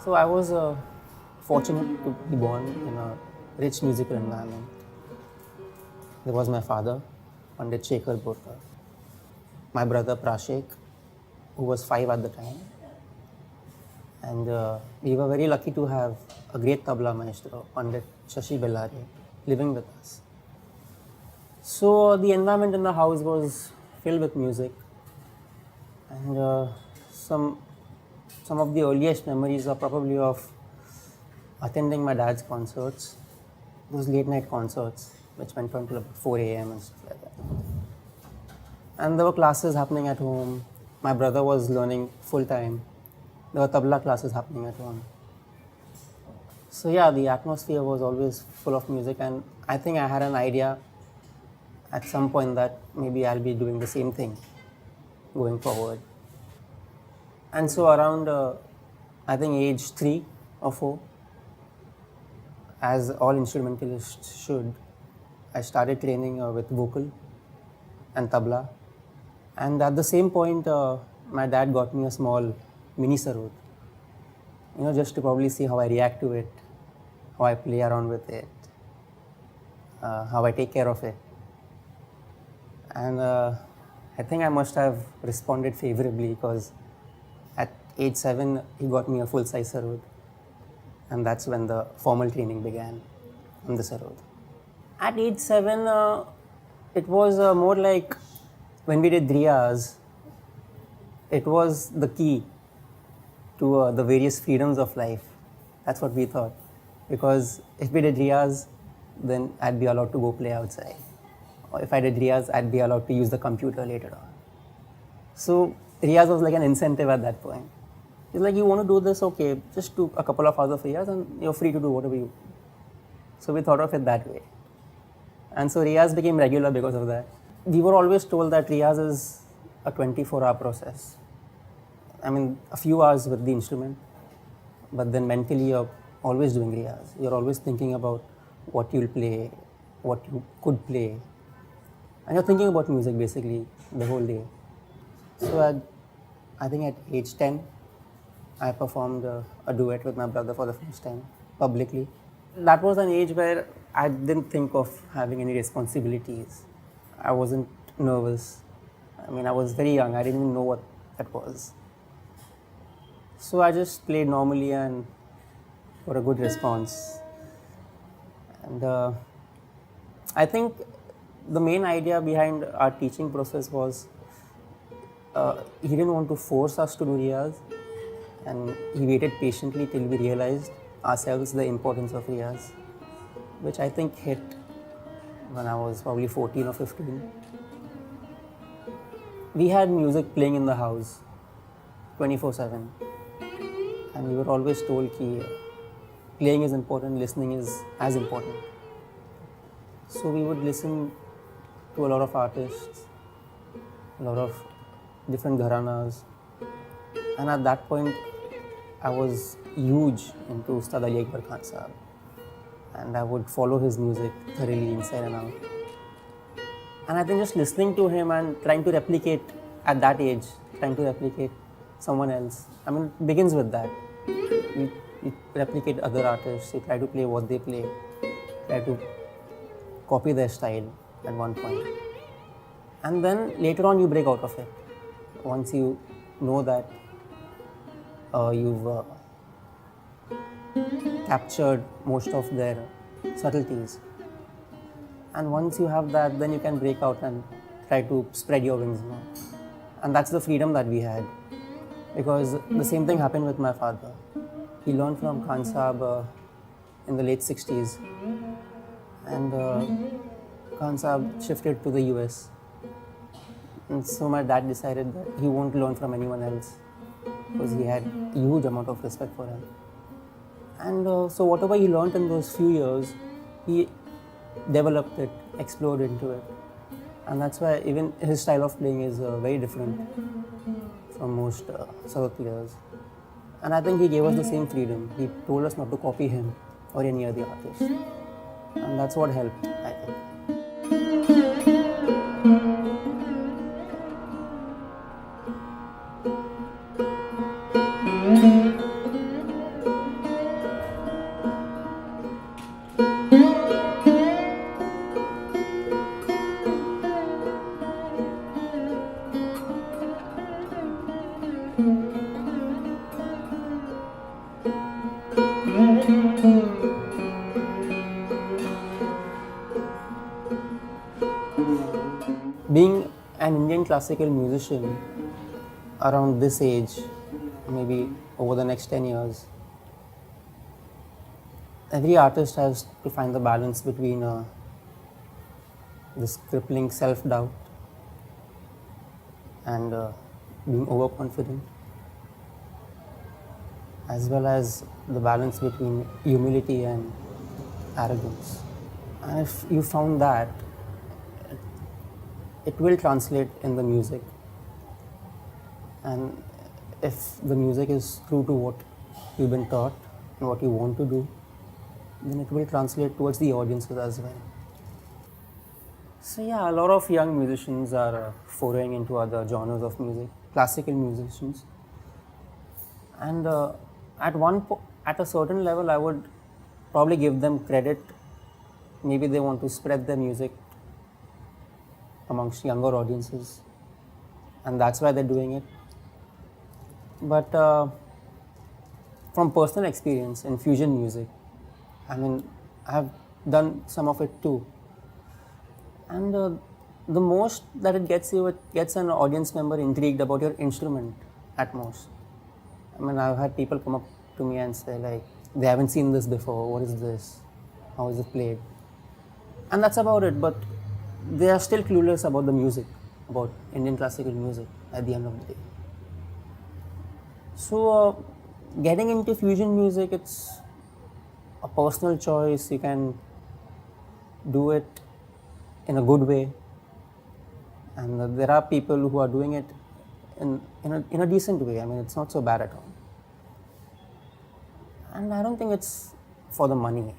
So I was fortunate to be born in a rich musical environment. There was my father, Pandit Shekhar Borkar, my brother Prashek, who was 5 at the time, and we were very lucky to have a great tabla maestro, Pandit Shekhar Borkar, living with us. So the environment in the house was filled with music, and some of the earliest memories are probably of attending my dad's concerts, those late night concerts which went on till about 4 a.m. and stuff like that. And there were classes happening at home. My brother was learning full time. There were tabla classes happening at home. So yeah, the atmosphere was always full of music, and I think I had an idea at some point that maybe I'll be doing the same thing going forward. And so around, I think age 3 or 4, as all instrumentalists should, I started training with vocal and tabla. And at the same point, my dad got me a small mini Sarod, just to probably see how I react to it, how I play around with it, how I take care of it. And I think I must have responded favorably, because at age 7, he got me a full-size Sarod. And that's when the formal training began on the Sarod. At age 7, it was more like when we did riyaz, it was the key to the various freedoms of life. That's what we thought. Because if we did riyaz, then I'd be allowed to go play outside. Or if I did riyaz, I'd be allowed to use the computer later on. So riyaz was like an incentive at that point. It's like, you want to do this, okay, just do a couple of hours of riyaz and you're free to do whatever you want. So we thought of it that way. And so riyaz became regular because of that. We were always told that riyaz is a 24-hour process. I mean, a few hours with the instrument, but then mentally you're always doing riyaz. You're always thinking about what you'll play, what you could play. And you're thinking about music basically the whole day. So I think at age 10, I performed a duet with my brother for the first time, publicly. That was an age where I didn't think of having any responsibilities. I wasn't nervous. I mean, I was very young. I didn't even know what that was. So I just played normally and got a good response. And I think the main idea behind our teaching process was he didn't want to force us to do riyaz, and he waited patiently till we realized ourselves the importance of riyaz, which I think hit when I was probably 14 or 15. We had music playing in the house 24/7, and we were always told that playing is important, listening is as important. So we would listen to a lot of artists, a lot of different gharanas, and at that point I was huge into Ustad Ali Akbar Khan Sahab, and I would follow his music thoroughly inside and out. And I think just listening to him and trying to replicate at that age, trying to replicate someone else. I mean, it begins with that. You replicate other artists, you try to play what they play, try to copy their style at one point. And then later on you break out of it. Once you know that you've captured most of their subtleties. And once you have that, then you can break out and try to spread your wings more. And that's the freedom that we had. Because the same thing happened with my father. He learned from Khan Saab in the late 60s. And Khan Saab shifted to the US. And so my dad decided that he won't learn from anyone else because he had a huge amount of respect for him. And so whatever he learned in those few years, he developed it, explored into it. And that's why even his style of playing is very different from most Sarod players. And I think he gave us the same freedom. He told us not to copy him or any other artist. And that's what helped, I think. Being an Indian classical musician around this age, maybe over the next 10 years, every artist has to find the balance between this crippling self-doubt and being overconfident, as well as the balance between humility and arrogance. And if you found that, it will translate in the music. And if the music is true to what you've been taught and what you want to do, then it will translate towards the audiences as well. So yeah, a lot of young musicians are foraying into other genres of music, classical musicians. And at a certain level, I would probably give them credit. Maybe they want to spread their music amongst younger audiences, and that's why they're doing it. But from personal experience in fusion music, I mean, I've done some of it too. And the most that it gets you, it gets an audience member intrigued about your instrument at most. I mean, I've had people come up to me and say like, they haven't seen this before, what is this? How is it played? And that's about it, but they are still clueless about the music, about Indian classical music at the end of the day. So getting into fusion music, it's a personal choice. You can do it in a good way, and there are people who are doing it in a decent way. I mean, it's not so bad at all. And I don't think it's for the money,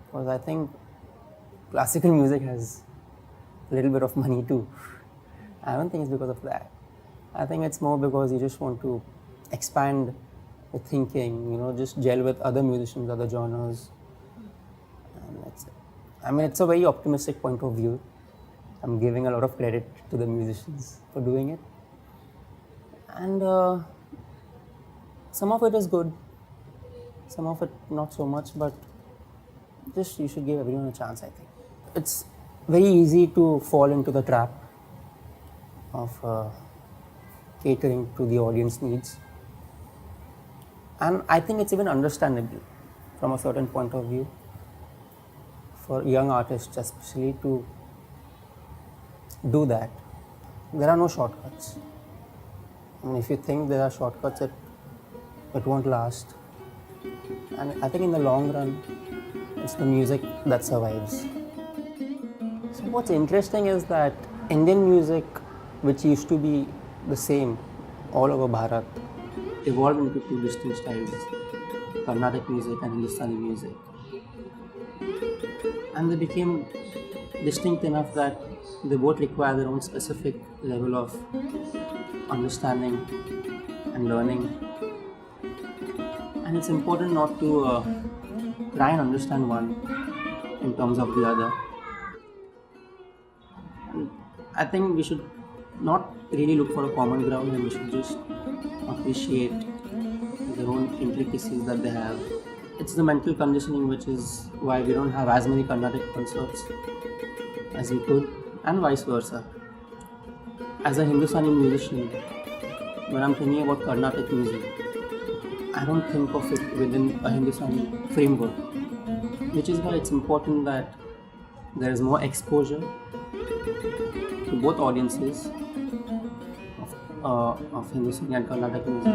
because I think classical music has a little bit of money too. I don't think it's because of that. I think it's more because you just want to expand the thinking, just gel with other musicians, other genres. And that's it. I mean, it's a very optimistic point of view. I'm giving a lot of credit to the musicians for doing it. And some of it is good, some of it not so much, but just you should give everyone a chance, I think. It's very easy to fall into the trap of catering to the audience needs. And I think it's even understandable from a certain point of view for young artists especially to do that. There are no shortcuts. I mean, if you think there are shortcuts, it won't last. And I think in the long run, it's the music that survives. So what's interesting is that Indian music, which used to be the same all over Bharat, evolved into two distinct styles, Carnatic music and Hindustani music. And they became distinct enough that They both require their own specific level of understanding and learning. And it's important not to try and understand one in terms of the other. And I think we should not really look for a common ground, and we should just appreciate their own intricacies that they have. It's the mental conditioning which is why we don't have as many Carnatic concerts as we could, and vice versa. As a Hindustani musician, when I'm thinking about Carnatic music, I don't think of it within a Hindustani framework, which is why it's important that there is more exposure to both audiences of Hindustani and Carnatic music.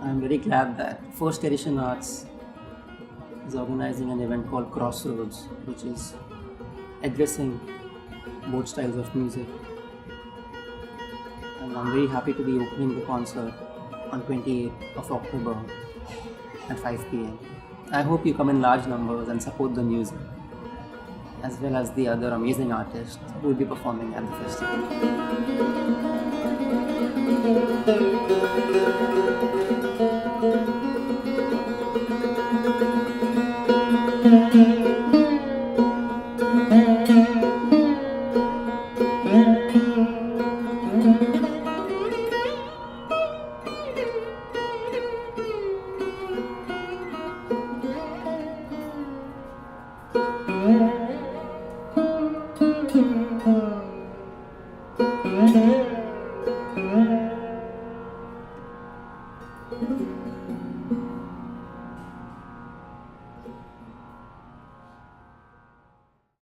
I'm very glad that First Edition Arts is organizing an event called CROSSROADS, which is addressing both styles of music. And I'm very happy to be opening the concert on 28th of October at 5 p.m. I hope you come in large numbers and support the music, as well as the other amazing artists who will be performing at the festival.